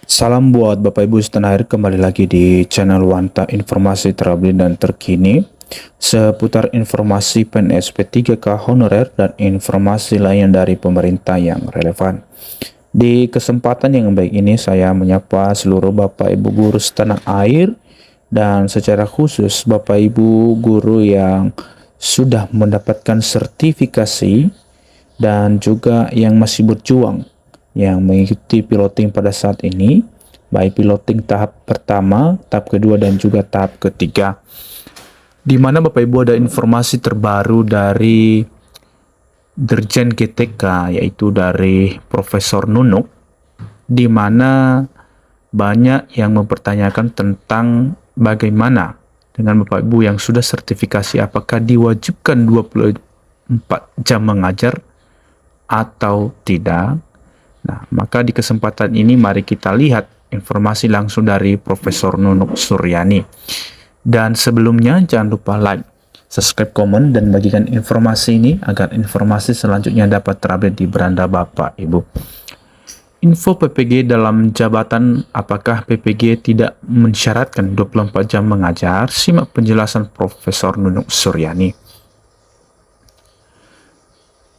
Salam buat Bapak Ibu setanah air, kembali lagi di channel Wanta, informasi terupdate dan terkini seputar informasi PNS P3K honorer dan informasi lain dari pemerintah yang relevan. Di kesempatan yang baik ini saya menyapa seluruh Bapak Ibu guru setanah air dan secara khusus Bapak Ibu guru yang sudah mendapatkan sertifikasi dan juga yang masih berjuang yang mengikuti piloting pada saat ini, baik piloting tahap pertama, tahap kedua, dan juga tahap ketiga. Di mana Bapak Ibu ada informasi terbaru dari Dirjen GTK, yaitu dari Profesor Nunuk, di mana banyak yang mempertanyakan tentang bagaimana dengan Bapak Ibu yang sudah sertifikasi, apakah diwajibkan 24 jam mengajar atau tidak. Nah, maka di kesempatan ini mari kita lihat informasi langsung dari Profesor Nunuk Suryani. Dan sebelumnya jangan lupa like, subscribe, komen, dan bagikan informasi ini agar informasi selanjutnya dapat terupdate di beranda Bapak Ibu. Info PPG dalam jabatan, apakah PPG tidak mensyaratkan 24 jam mengajar? Simak penjelasan Profesor Nunuk Suryani.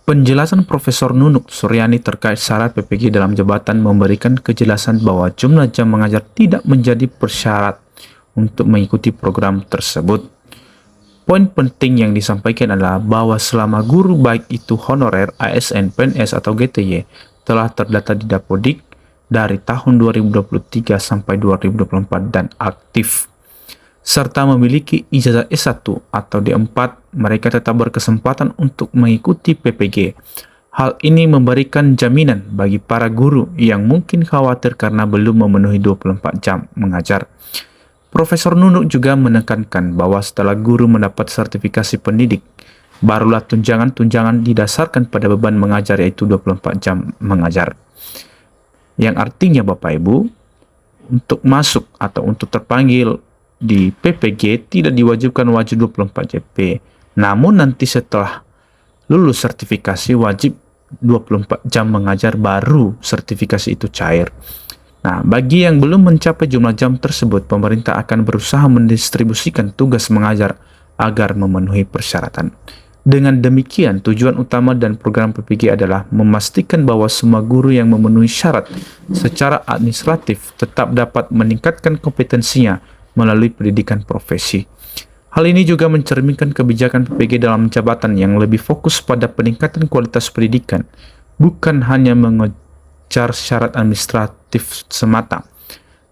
Penjelasan Profesor Nunuk Suryani terkait syarat PPG dalam jabatan memberikan kejelasan bahwa jumlah jam mengajar tidak menjadi persyarat untuk mengikuti program tersebut. Poin penting yang disampaikan adalah bahwa selama guru baik itu honorer, ASN, PNS, atau GTY telah terdata di Dapodik dari tahun 2023 sampai 2024 dan aktif, serta memiliki ijazah S1 atau D4, mereka tetap berkesempatan untuk mengikuti PPG. Hal ini memberikan jaminan bagi para guru yang mungkin khawatir karena belum memenuhi 24 jam mengajar. Profesor Nunuk juga menekankan bahwa setelah guru mendapat sertifikasi pendidik, barulah tunjangan-tunjangan didasarkan pada beban mengajar, yaitu 24 jam mengajar. Yang artinya Bapak Ibu, untuk masuk atau untuk terpanggil di PPG tidak diwajibkan wajib 24 JP. Namun nanti setelah lulus sertifikasi wajib 24 jam mengajar, baru sertifikasi itu cair. Nah, bagi yang belum mencapai jumlah jam tersebut, pemerintah akan berusaha mendistribusikan tugas mengajar agar memenuhi persyaratan. Dengan demikian, tujuan utama dan program PPG adalah memastikan bahwa semua guru yang memenuhi syarat secara administratif tetap dapat meningkatkan kompetensinya melalui pendidikan profesi. Hal ini juga mencerminkan kebijakan PPG dalam jabatan yang lebih fokus pada peningkatan kualitas pendidikan, bukan hanya mengejar syarat administratif semata.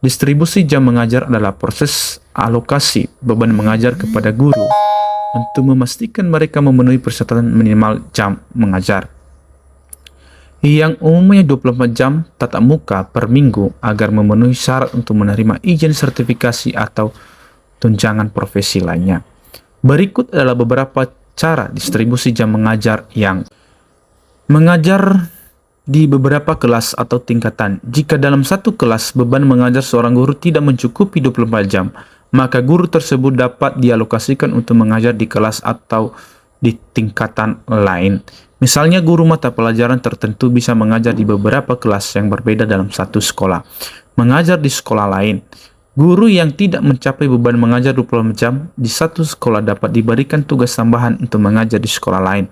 Distribusi jam mengajar adalah proses alokasi beban mengajar kepada guru untuk memastikan mereka memenuhi persyaratan minimal jam mengajar, yang umumnya 24 jam tatap muka per minggu agar memenuhi syarat untuk menerima izin sertifikasi atau tunjangan profesi lainnya. Berikut adalah beberapa cara distribusi jam mengajar yang mengajar di beberapa kelas atau tingkatan. Jika dalam satu kelas beban mengajar seorang guru tidak mencukupi 24 jam, maka guru tersebut dapat dialokasikan untuk mengajar di kelas atau di tingkatan lain. Misalnya guru mata pelajaran tertentu bisa mengajar di beberapa kelas yang berbeda dalam satu sekolah, mengajar di sekolah lain. Guru yang tidak mencapai beban mengajar 24 jam di satu sekolah dapat diberikan tugas tambahan untuk mengajar di sekolah lain.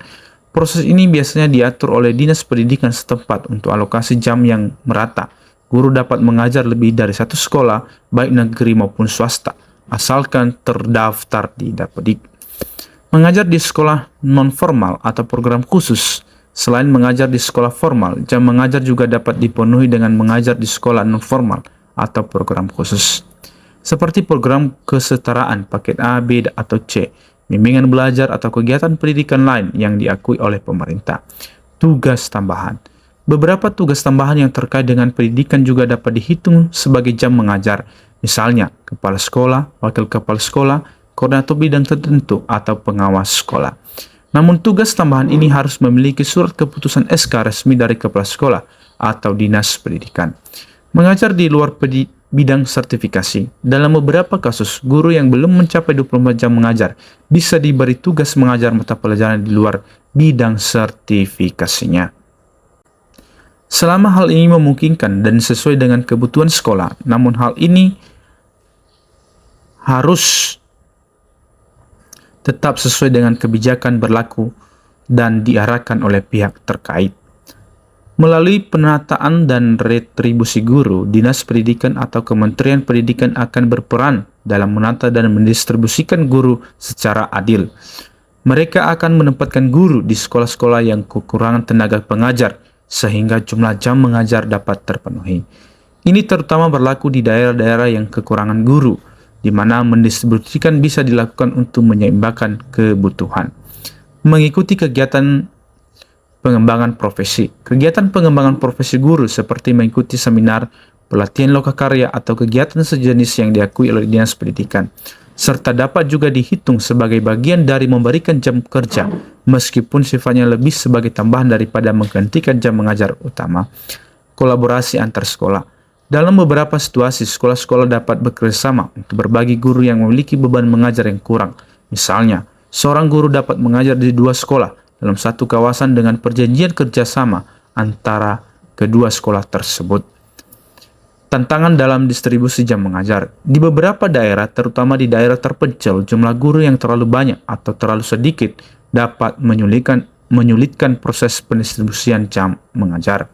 Proses ini biasanya diatur oleh Dinas Pendidikan setempat untuk alokasi jam yang merata. Guru dapat mengajar lebih dari satu sekolah, baik negeri maupun swasta, asalkan terdaftar di Dapodik. Mengajar di sekolah non-formal atau program khusus. Selain mengajar di sekolah formal, jam mengajar juga dapat dipenuhi dengan mengajar di sekolah non-formal atau program khusus, seperti program kesetaraan paket A, B, atau C, bimbingan belajar atau kegiatan pendidikan lain yang diakui oleh pemerintah. Tugas tambahan. Beberapa tugas tambahan yang terkait dengan pendidikan juga dapat dihitung sebagai jam mengajar. Misalnya, kepala sekolah, wakil kepala sekolah, koordinator bidang tertentu, atau pengawas sekolah. Namun tugas tambahan ini harus memiliki surat keputusan SK resmi dari kepala sekolah atau dinas pendidikan. Mengajar di luar bidang sertifikasi. Dalam beberapa kasus, guru yang belum mencapai 24 jam mengajar bisa diberi tugas mengajar mata pelajaran di luar bidang sertifikasinya. Selama hal ini memungkinkan dan sesuai dengan kebutuhan sekolah, namun hal ini harus tetap sesuai dengan kebijakan berlaku dan diarahkan oleh pihak terkait. Melalui penataan dan retribusi guru, Dinas Pendidikan atau Kementerian Pendidikan akan berperan dalam menata dan mendistribusikan guru secara adil. Mereka akan menempatkan guru di sekolah-sekolah yang kekurangan tenaga pengajar, sehingga jumlah jam mengajar dapat terpenuhi. Ini terutama berlaku di daerah-daerah yang kekurangan guru, di mana mendistribusikan bisa dilakukan untuk menyeimbangkan kebutuhan. Mengikuti kegiatan pengembangan profesi. Kegiatan pengembangan profesi guru seperti mengikuti seminar, pelatihan lokakarya, atau kegiatan sejenis yang diakui oleh Dinas Pendidikan, serta dapat juga dihitung sebagai bagian dari memberikan jam kerja, meskipun sifatnya lebih sebagai tambahan daripada menggantikan jam mengajar utama. Kolaborasi antar sekolah. Dalam beberapa situasi, sekolah-sekolah dapat bekerjasama untuk berbagi guru yang memiliki beban mengajar yang kurang. Misalnya, seorang guru dapat mengajar di 2 sekolah dalam satu kawasan dengan perjanjian kerjasama antara kedua sekolah tersebut. Tantangan dalam distribusi jam mengajar. Di beberapa daerah, terutama di daerah terpencil, jumlah guru yang terlalu banyak atau terlalu sedikit dapat menyulitkan proses pendistribusian jam mengajar.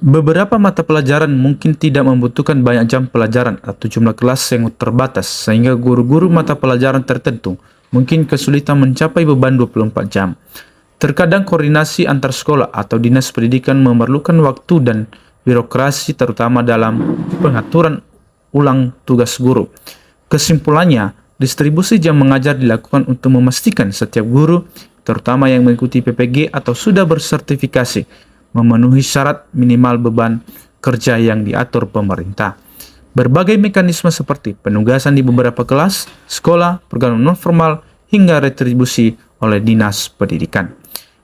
Beberapa mata pelajaran mungkin tidak membutuhkan banyak jam pelajaran atau jumlah kelas yang terbatas, sehingga guru-guru mata pelajaran tertentu mungkin kesulitan mencapai beban 24 jam. Terkadang koordinasi antar sekolah atau dinas pendidikan memerlukan waktu dan birokrasi, terutama dalam pengaturan ulang tugas guru. Kesimpulannya, distribusi jam mengajar dilakukan untuk memastikan setiap guru, terutama yang mengikuti PPG atau sudah bersertifikasi, memenuhi syarat minimal beban kerja yang diatur pemerintah. Berbagai mekanisme seperti penugasan di beberapa kelas, sekolah, program non-formal, hingga retribusi oleh Dinas Pendidikan,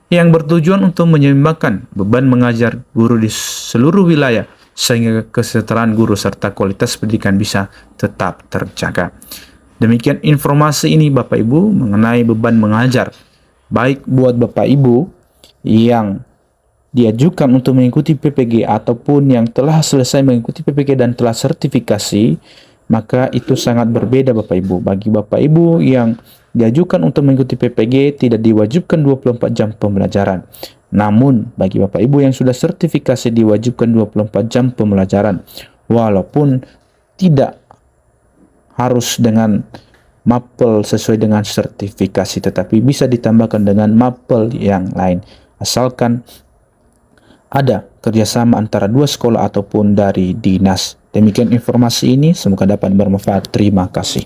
yang bertujuan untuk menyeimbangkan beban mengajar guru di seluruh wilayah, sehingga kesejahteraan guru serta kualitas pendidikan bisa tetap terjaga. Demikian informasi ini Bapak Ibu mengenai beban mengajar, baik buat Bapak Ibu yang diajukan untuk mengikuti PPG ataupun yang telah selesai mengikuti PPG dan telah sertifikasi, maka itu sangat berbeda Bapak Ibu. Bagi Bapak Ibu yang diajukan untuk mengikuti PPG tidak diwajibkan 24 jam pembelajaran. Namun bagi Bapak Ibu yang sudah sertifikasi diwajibkan 24 jam pembelajaran, walaupun tidak harus dengan mapel sesuai dengan sertifikasi, tetapi bisa ditambahkan dengan mapel yang lain, asalkan ada kerjasama antara 2 sekolah ataupun dari dinas. Demikian informasi ini, semoga dapat bermanfaat. Terima kasih.